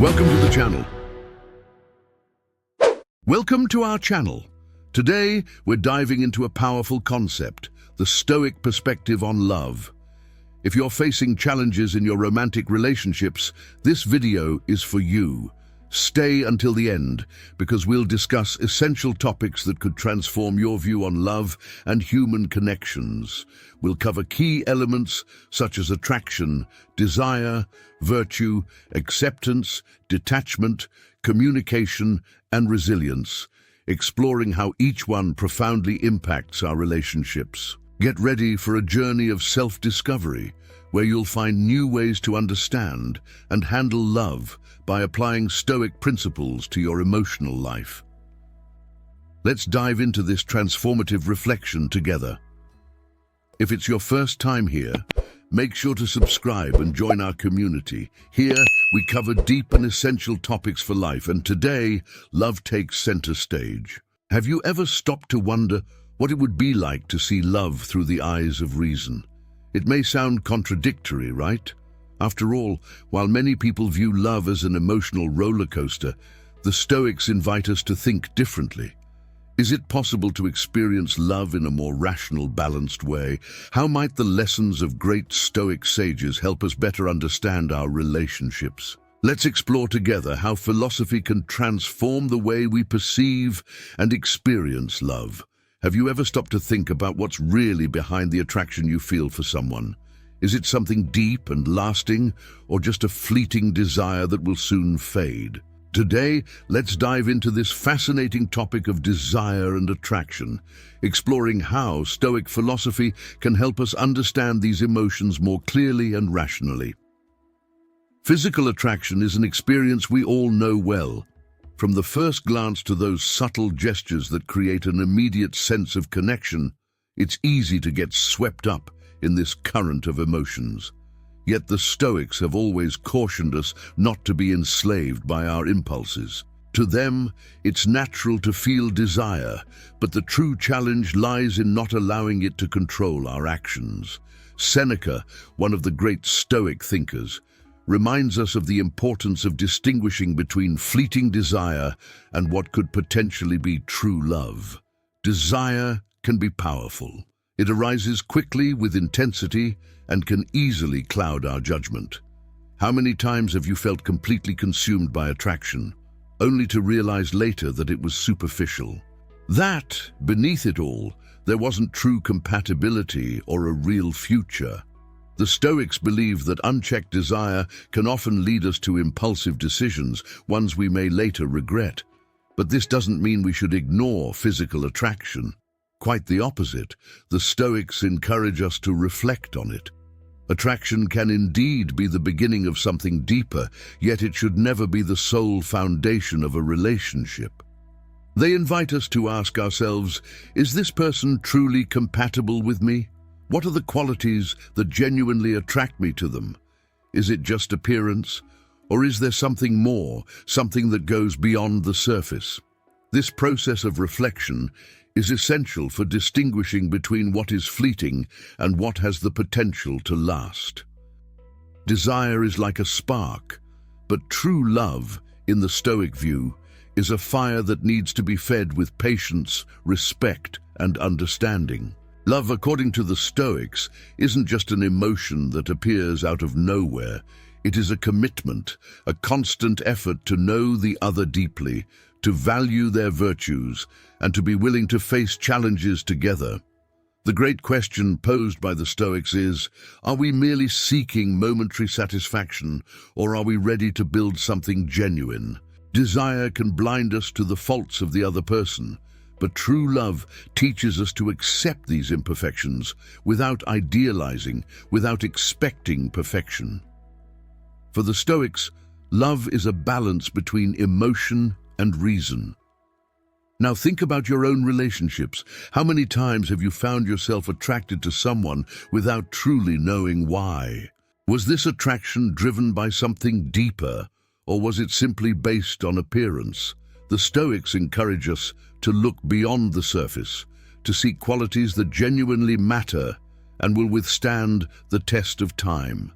Welcome to the channel. Welcome to our channel. Today, we're diving into a powerful concept, the Stoic perspective on love. If you're facing challenges in your romantic relationships, this video is for you. Stay until the end, because we'll discuss essential topics that could transform your view on love and human connections. We'll cover key elements such as attraction, desire, virtue, acceptance, detachment, communication, and resilience, exploring how each one profoundly impacts our relationships. Get ready for a journey of self-discovery, where you'll find new ways to understand and handle love by applying Stoic principles to your emotional life. Let's dive into this transformative reflection together. If it's your first time here, make sure to subscribe and join our community. Here, we cover deep and essential topics for life, and today, love takes center stage. Have you ever stopped to wonder what it would be like to see love through the eyes of reason? It may sound contradictory, right? After all, while many people view love as an emotional roller coaster, the Stoics invite us to think differently. Is it possible to experience love in a more rational, balanced way? How might the lessons of great Stoic sages help us better understand our relationships? Let's explore together how philosophy can transform the way we perceive and experience love. Have you ever stopped to think about what's really behind the attraction you feel for someone? Is it something deep and lasting, or just a fleeting desire that will soon fade? Today, let's dive into this fascinating topic of desire and attraction, exploring how Stoic philosophy can help us understand these emotions more clearly and rationally. Physical attraction is an experience we all know well. From the first glance to those subtle gestures that create an immediate sense of connection, it's easy to get swept up in this current of emotions. Yet the Stoics have always cautioned us not to be enslaved by our impulses. To them, it's natural to feel desire, but the true challenge lies in not allowing it to control our actions. Seneca, one of the great Stoic thinkers, reminds us of the importance of distinguishing between fleeting desire and what could potentially be true love. Desire can be powerful. It arises quickly with intensity and can easily cloud our judgment. How many times have you felt completely consumed by attraction, only to realize later that it was superficial? That, beneath it all, there wasn't true compatibility or a real future. The Stoics believe that unchecked desire can often lead us to impulsive decisions, ones we may later regret. But this doesn't mean we should ignore physical attraction. Quite the opposite, the Stoics encourage us to reflect on it. Attraction can indeed be the beginning of something deeper, yet it should never be the sole foundation of a relationship. They invite us to ask ourselves, is this person truly compatible with me? What are the qualities that genuinely attract me to them? Is it just appearance, or is there something more, something that goes beyond the surface? This process of reflection is essential for distinguishing between what is fleeting and what has the potential to last. Desire is like a spark, but true love, in the Stoic view, is a fire that needs to be fed with patience, respect, and understanding. Love, according to the Stoics, isn't just an emotion that appears out of nowhere. It is a commitment, a constant effort to know the other deeply, to value their virtues, and to be willing to face challenges together. The great question posed by the Stoics is, are we merely seeking momentary satisfaction, or are we ready to build something genuine? Desire can blind us to the faults of the other person, but true love teaches us to accept these imperfections without idealizing, without expecting perfection. For the Stoics, love is a balance between emotion and reason. Now think about your own relationships. How many times have you found yourself attracted to someone without truly knowing why? Was this attraction driven by something deeper, or was it simply based on appearance? The Stoics encourage us to look beyond the surface, to seek qualities that genuinely matter and will withstand the test of time.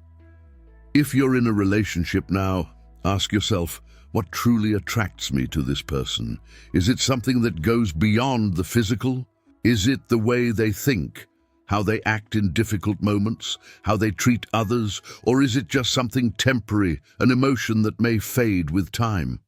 If you're in a relationship now, Ask yourself, what truly attracts me to this person? Is it something that goes beyond the physical? Is it the way they think, how they act in difficult moments, how they treat others, or is it just something temporary, an emotion that may fade with time?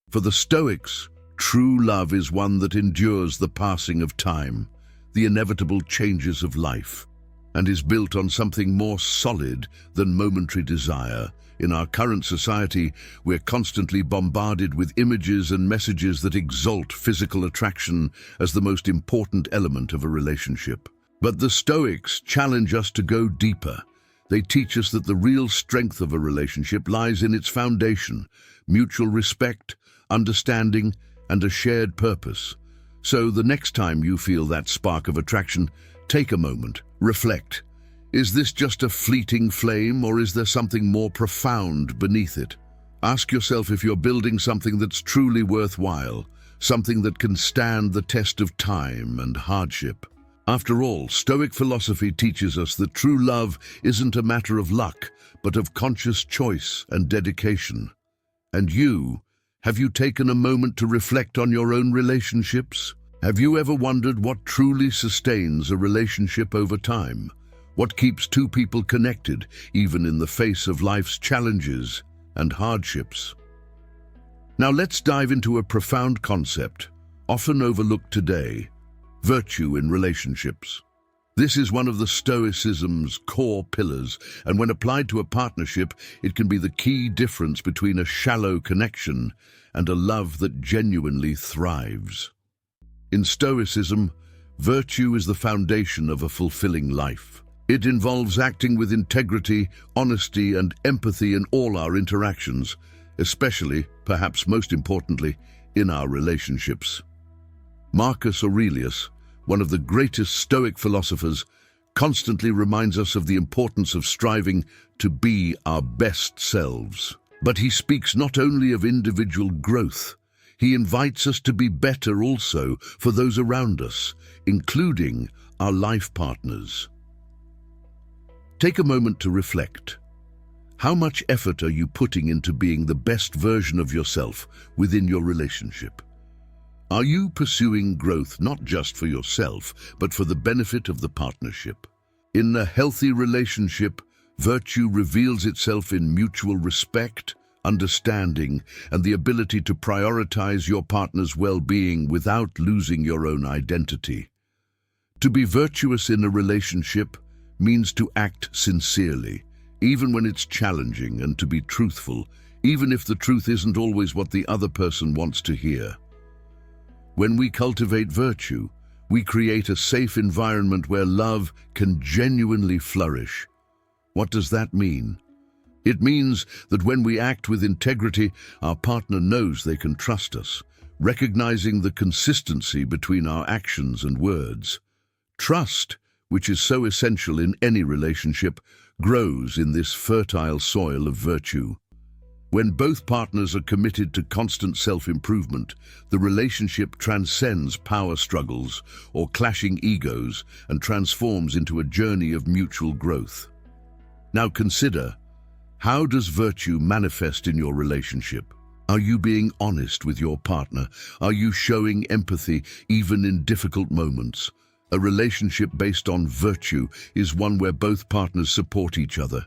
For the Stoics, true love is one that endures the passing of time, the inevitable changes of life, and is built on something more solid than momentary desire. In our current society, we're constantly bombarded with images and messages that exalt physical attraction as the most important element of a relationship. But the Stoics challenge us to go deeper. They teach us that the real strength of a relationship lies in its foundation: mutual respect, understanding, and a shared purpose. So the next time you feel that spark of attraction, take a moment, reflect. Is this just a fleeting flame, or is there something more profound beneath it? Ask yourself if you're building something that's truly worthwhile, something that can stand the test of time and hardship. After all, Stoic philosophy teaches us that true love isn't a matter of luck, but of conscious choice and dedication. And have you taken a moment to reflect on your own relationships? Have you ever wondered what truly sustains a relationship over time? What keeps two people connected, even in the face of life's challenges and hardships? Now let's dive into a profound concept, often overlooked today: virtue in relationships. This is one of the Stoicism's core pillars, and when applied to a partnership, it can be the key difference between a shallow connection and a love that genuinely thrives. In Stoicism, virtue is the foundation of a fulfilling life. It involves acting with integrity, honesty, and empathy in all our interactions, especially, perhaps most importantly, in our relationships. Marcus Aurelius, one of the greatest Stoic philosophers, constantly reminds us of the importance of striving to be our best selves. But he speaks not only of individual growth, he invites us to be better also for those around us, including our life partners. Take a moment to reflect. How much effort are you putting into being the best version of yourself within your relationship? Are you pursuing growth not just for yourself, but for the benefit of the partnership? In a healthy relationship, virtue reveals itself in mutual respect, understanding, and the ability to prioritize your partner's well-being without losing your own identity. To be virtuous in a relationship means to act sincerely, even when it's challenging, and to be truthful, even if the truth isn't always what the other person wants to hear. When we cultivate virtue, we create a safe environment where love can genuinely flourish. What does that mean? It means that when we act with integrity, our partner knows they can trust us, recognizing the consistency between our actions and words. Trust, which is so essential in any relationship, grows in this fertile soil of virtue. When both partners are committed to constant self-improvement, the relationship transcends power struggles or clashing egos and transforms into a journey of mutual growth. Now consider, how does virtue manifest in your relationship? Are you being honest with your partner? Are you showing empathy even in difficult moments? A relationship based on virtue is one where both partners support each other,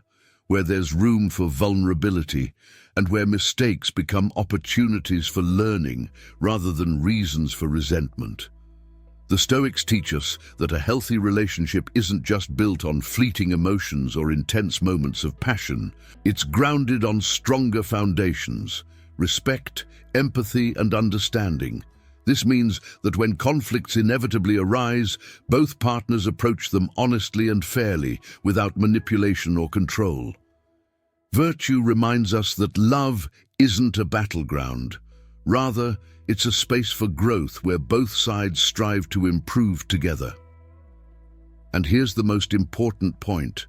where there's room for vulnerability, and where mistakes become opportunities for learning rather than reasons for resentment. The Stoics teach us that a healthy relationship isn't just built on fleeting emotions or intense moments of passion. It's grounded on stronger foundations: respect, empathy, and understanding. This means that when conflicts inevitably arise, both partners approach them honestly and fairly, without manipulation or control. Virtue reminds us that love isn't a battleground. Rather, it's a space for growth where both sides strive to improve together. And here's the most important point: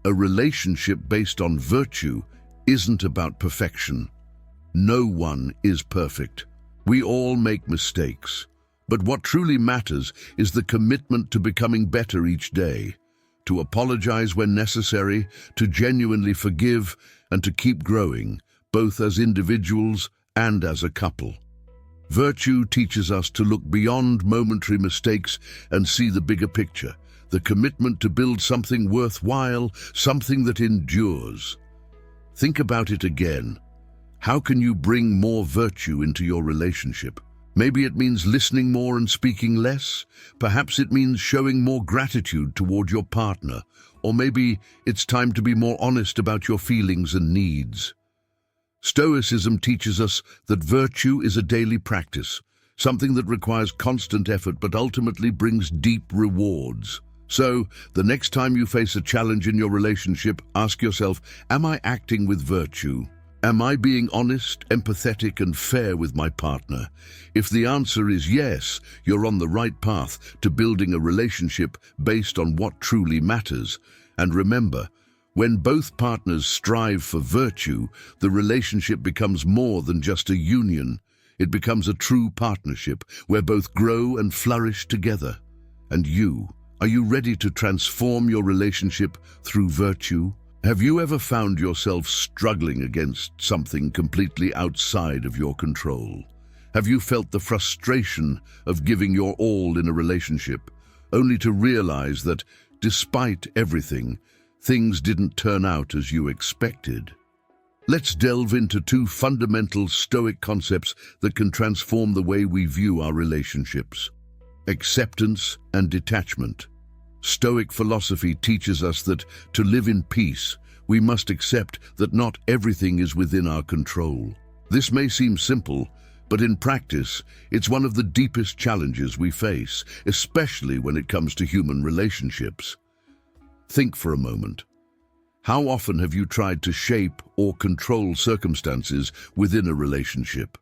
a relationship based on virtue isn't about perfection. No one is perfect. We all make mistakes. But what truly matters is the commitment to becoming better each day, to apologize when necessary, to genuinely forgive, and to keep growing, both as individuals and as a couple. Virtue teaches us to look beyond momentary mistakes and see the bigger picture, the commitment to build something worthwhile, something that endures. Think about it again. How can you bring more virtue into your relationship? Maybe it means listening more and speaking less. Perhaps it means showing more gratitude toward your partner. Or maybe it's time to be more honest about your feelings and needs. Stoicism teaches us that virtue is a daily practice, something that requires constant effort but ultimately brings deep rewards. So, the next time you face a challenge in your relationship, ask yourself, am I acting with virtue? Am I being honest, empathetic, and fair with my partner? If the answer is yes, you're on the right path to building a relationship based on what truly matters. And remember, when both partners strive for virtue, the relationship becomes more than just a union. It becomes a true partnership where both grow and flourish together. And are you ready to transform your relationship through virtue? Have you ever found yourself struggling against something completely outside of your control? Have you felt the frustration of giving your all in a relationship, only to realize that, despite everything, things didn't turn out as you expected? Let's delve into two fundamental Stoic concepts that can transform the way we view our relationships: acceptance and detachment. Stoic philosophy teaches us that to live in peace, we must accept that not everything is within our control. This may seem simple, but in practice, it's one of the deepest challenges we face, especially when it comes to human relationships. Think for a moment. How often have you tried to shape or control circumstances within a relationship?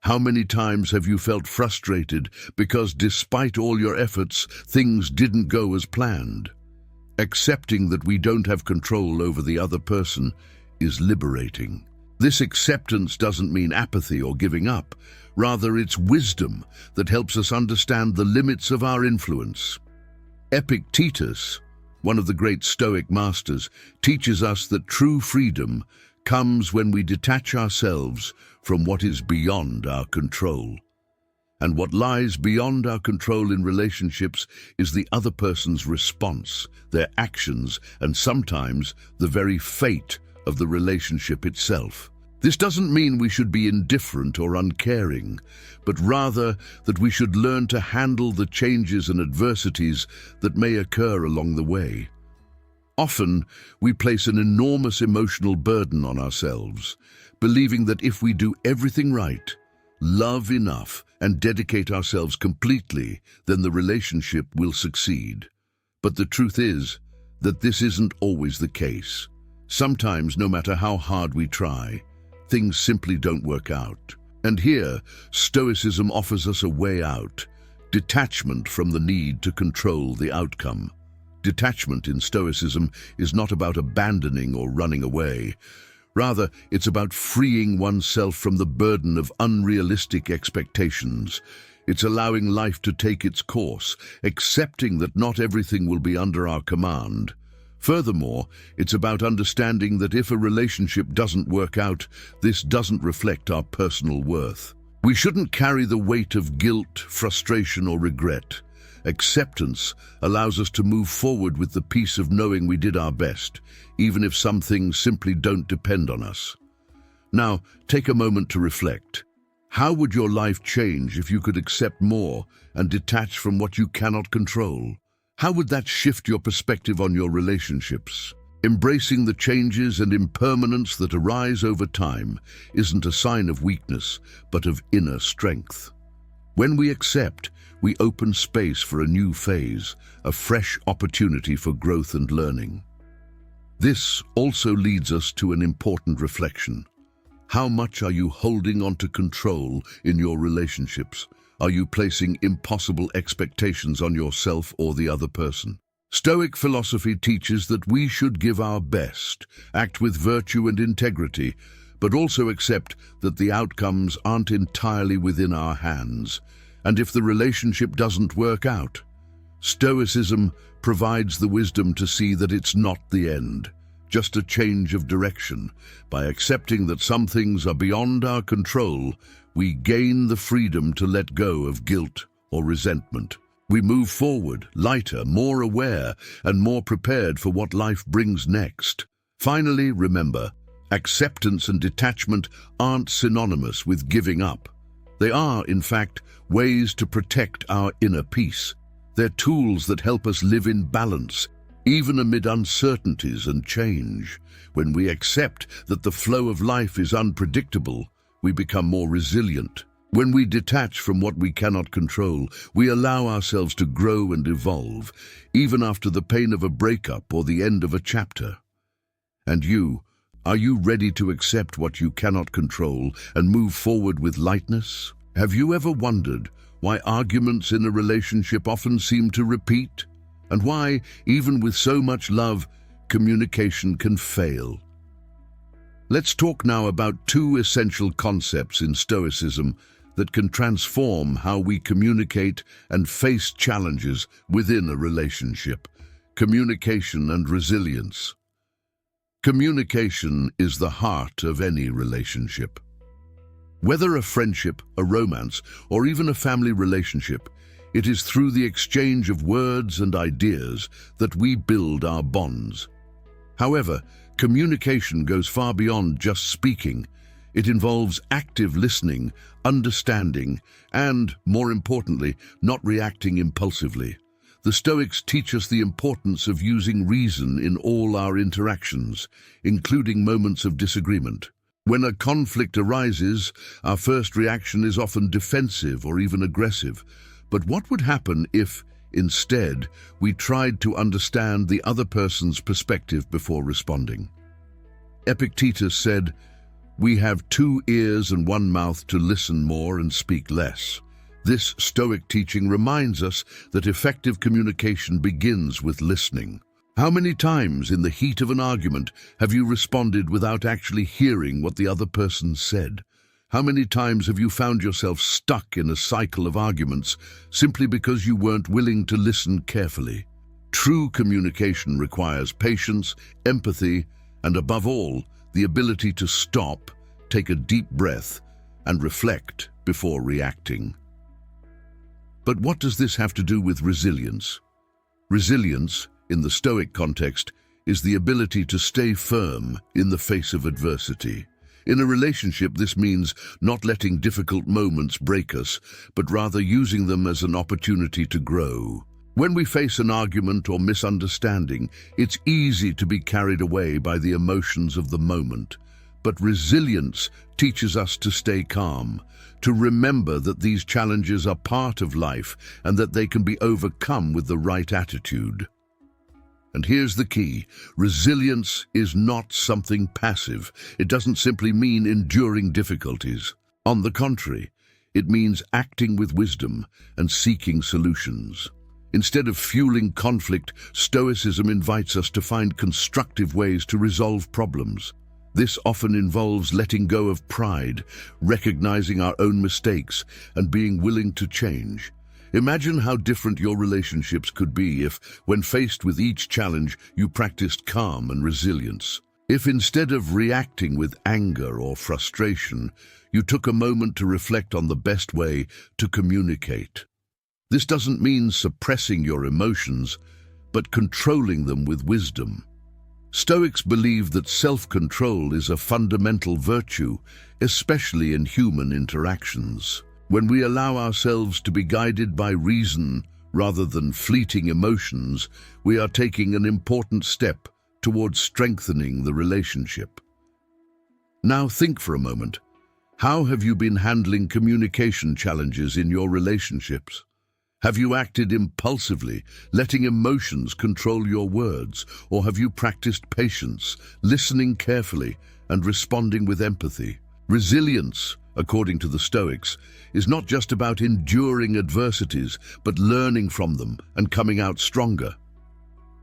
How many times have you felt frustrated because despite all your efforts, things didn't go as planned? Accepting that we don't have control over the other person is liberating. This acceptance doesn't mean apathy or giving up. Rather, it's wisdom that helps us understand the limits of our influence. Epictetus, one of the great Stoic masters, teaches us that true freedom comes when we detach ourselves from what is beyond our control. And what lies beyond our control in relationships is the other person's response, their actions, and sometimes the very fate of the relationship itself. This doesn't mean we should be indifferent or uncaring, but rather that we should learn to handle the changes and adversities that may occur along the way. Often, we place an enormous emotional burden on ourselves, believing that if we do everything right, love enough, and dedicate ourselves completely, then the relationship will succeed. But the truth is that this isn't always the case. Sometimes, no matter how hard we try, things simply don't work out. And here, Stoicism offers us a way out: detachment from the need to control the outcome. Detachment in Stoicism is not about abandoning or running away. Rather, it's about freeing oneself from the burden of unrealistic expectations. It's allowing life to take its course, accepting that not everything will be under our command. Furthermore, it's about understanding that if a relationship doesn't work out, this doesn't reflect our personal worth. We shouldn't carry the weight of guilt, frustration, or regret. Acceptance allows us to move forward with the peace of knowing we did our best, even if some things simply don't depend on us. Now, take a moment to reflect. How would your life change if you could accept more and detach from what you cannot control? How would that shift your perspective on your relationships? Embracing the changes and impermanence that arise over time isn't a sign of weakness, but of inner strength. When we accept, we open space for a new phase, a fresh opportunity for growth and learning. This also leads us to an important reflection. How much are you holding on to control in your relationships? Are you placing impossible expectations on yourself or the other person? Stoic philosophy teaches that we should give our best, act with virtue and integrity, but also accept that the outcomes aren't entirely within our hands. And if the relationship doesn't work out, Stoicism provides the wisdom to see that it's not the end, just a change of direction. By accepting that some things are beyond our control, we gain the freedom to let go of guilt or resentment. We move forward, lighter, more aware, and more prepared for what life brings next. Finally, remember, acceptance and detachment aren't synonymous with giving up. They are, in fact, ways to protect our inner peace. They're tools that help us live in balance, even amid uncertainties and change. When we accept that the flow of life is unpredictable, we become more resilient. When we detach from what we cannot control, we allow ourselves to grow and evolve, even after the pain of a breakup or the end of a chapter. And you, are you ready to accept what you cannot control and move forward with lightness? Have you ever wondered why arguments in a relationship often seem to repeat? And why, even with so much love, communication can fail? Let's talk now about two essential concepts in Stoicism that can transform how we communicate and face challenges within a relationship: communication and resilience. Communication is the heart of any relationship. Whether a friendship, a romance, or even a family relationship, it is through the exchange of words and ideas that we build our bonds. However, communication goes far beyond just speaking. It involves active listening, understanding, and, more importantly, not reacting impulsively. The Stoics teach us the importance of using reason in all our interactions, including moments of disagreement. When a conflict arises, our first reaction is often defensive or even aggressive. But what would happen if, instead, we tried to understand the other person's perspective before responding? Epictetus said, "We have 2 ears and 1 mouth to listen more and speak less." This Stoic teaching reminds us that effective communication begins with listening. How many times in the heat of an argument have you responded without actually hearing what the other person said? How many times have you found yourself stuck in a cycle of arguments simply because you weren't willing to listen carefully? True communication requires patience, empathy, and above all, the ability to stop, take a deep breath, and reflect before reacting. But what does this have to do with resilience? Resilience, in the Stoic context, is the ability to stay firm in the face of adversity. In a relationship, this means not letting difficult moments break us, but rather using them as an opportunity to grow. When we face an argument or misunderstanding, it's easy to be carried away by the emotions of the moment. But resilience teaches us to stay calm, to remember that these challenges are part of life and that they can be overcome with the right attitude. And here's the key: resilience is not something passive. It doesn't simply mean enduring difficulties. On the contrary, it means acting with wisdom and seeking solutions. Instead of fueling conflict, Stoicism invites us to find constructive ways to resolve problems. This often involves letting go of pride, recognizing our own mistakes, and being willing to change. Imagine how different your relationships could be if, when faced with each challenge, you practiced calm and resilience. If instead of reacting with anger or frustration, you took a moment to reflect on the best way to communicate. This doesn't mean suppressing your emotions, but controlling them with wisdom. Stoics believe that self-control is a fundamental virtue, especially in human interactions. When we allow ourselves to be guided by reason rather than fleeting emotions, we are taking an important step towards strengthening the relationship. Now think for a moment. How have you been handling communication challenges in your relationships? Have you acted impulsively, letting emotions control your words, or have you practiced patience, listening carefully, and responding with empathy? Resilience, according to the Stoics, is not just about enduring adversities, but learning from them and coming out stronger.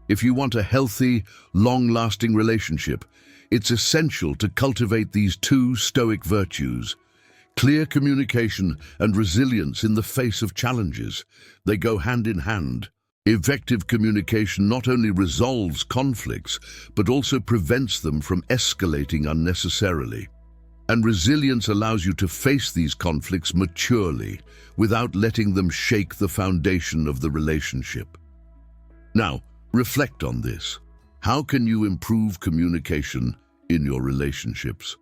If you want a healthy, long-lasting relationship, it's essential to cultivate these 2 Stoic virtues: clear communication and resilience in the face of challenges. They go hand in hand. Effective communication not only resolves conflicts, but also prevents them from escalating unnecessarily. And resilience allows you to face these conflicts maturely, without letting them shake the foundation of the relationship. Now, reflect on this. How can you improve communication in your relationships?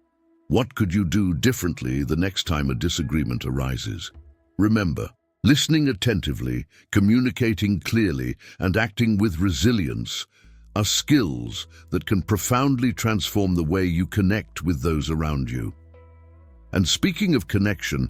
What could you do differently the next time a disagreement arises? Remember, listening attentively, communicating clearly, and acting with resilience are skills that can profoundly transform the way you connect with those around you. And speaking of connection,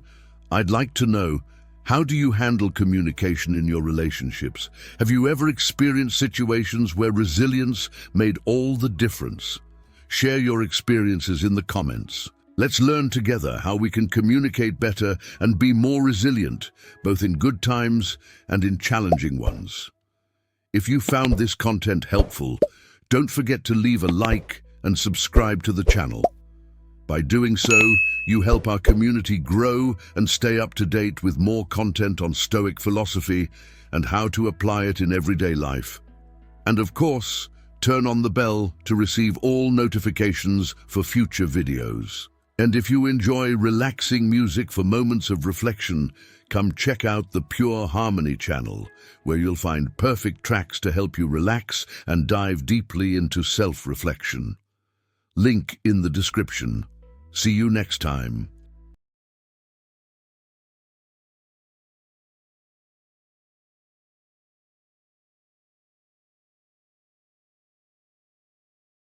I'd like to know, how do you handle communication in your relationships? Have you ever experienced situations where resilience made all the difference? Share your experiences in the comments. Let's learn together how we can communicate better and be more resilient, both in good times and in challenging ones. If you found this content helpful, don't forget to leave a like and subscribe to the channel. By doing so, you help our community grow and stay up to date with more content on Stoic philosophy and how to apply it in everyday life. And of course, turn on the bell to receive all notifications for future videos. And if you enjoy relaxing music for moments of reflection, come check out the Pure Harmony channel, where you'll find perfect tracks to help you relax and dive deeply into self-reflection. Link in the description. See you next time.